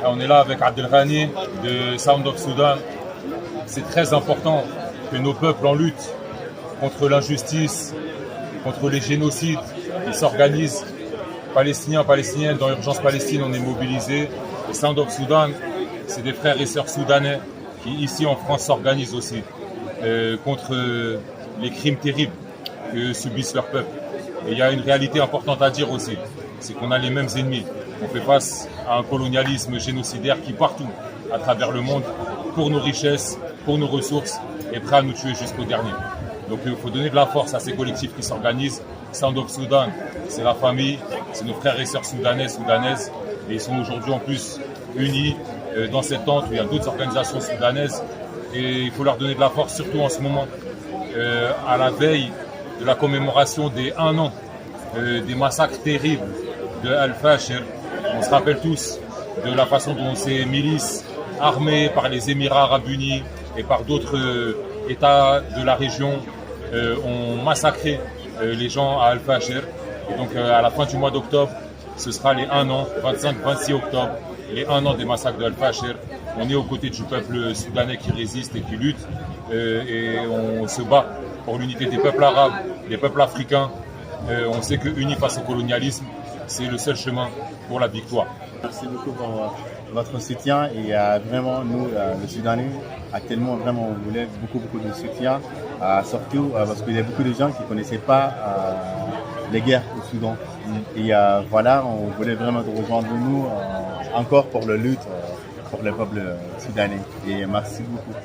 On est là avec Abdelghani de Sound of Sudan. C'est très important que nos peuples en lutte contre l'injustice, contre les génocides. Ils s'organisent. Palestiniens, Palestiniennes, dans l'urgence Palestine, on est mobilisés. Et Sound of Sudan, c'est des frères et sœurs soudanais qui, ici en France, s'organisent aussi contre les crimes terribles que subissent leurs peuples. Et il y a une réalité importante à dire aussi, c'est qu'on a les mêmes ennemis. On fait face à un colonialisme génocidaire qui, partout, à travers le monde, pour nos richesses, pour nos ressources, est prêt à nous tuer jusqu'au dernier. Donc il faut donner de la force à ces collectifs qui s'organisent. Sound of Sudan, c'est la famille, c'est nos frères et sœurs soudanais, soudanaises, et ils sont aujourd'hui en plus unis dans cette tente où il y a d'autres organisations soudanaises, et il faut leur donner de la force, surtout en ce moment, à la veille de la commémoration des 1 an des massacres terribles de Al-Fashir. On se rappelle tous de la façon dont ces milices armées par les Émirats arabes unis et par d'autres États de la région ont massacré les gens à Al-Fashir. Et donc à la fin du mois d'octobre, ce sera les 1 an, 25-26 octobre, les 1 an des massacres de Al-Fashir. On est aux côtés du peuple soudanais qui résiste et qui lutte, et on se bat pour l'unité des peuples arabes, des peuples africains. On sait que unis face au colonialisme, c'est le seul chemin pour la victoire. Merci beaucoup pour votre soutien, et vraiment nous, le Soudanais, actuellement vraiment on voulait beaucoup de soutien, surtout parce qu'il y a beaucoup de gens qui ne connaissaient pas les guerres au Soudan. Et voilà, on voulait vraiment te rejoindre nous encore pour la lutte pour le peuple soudanais. Et merci beaucoup.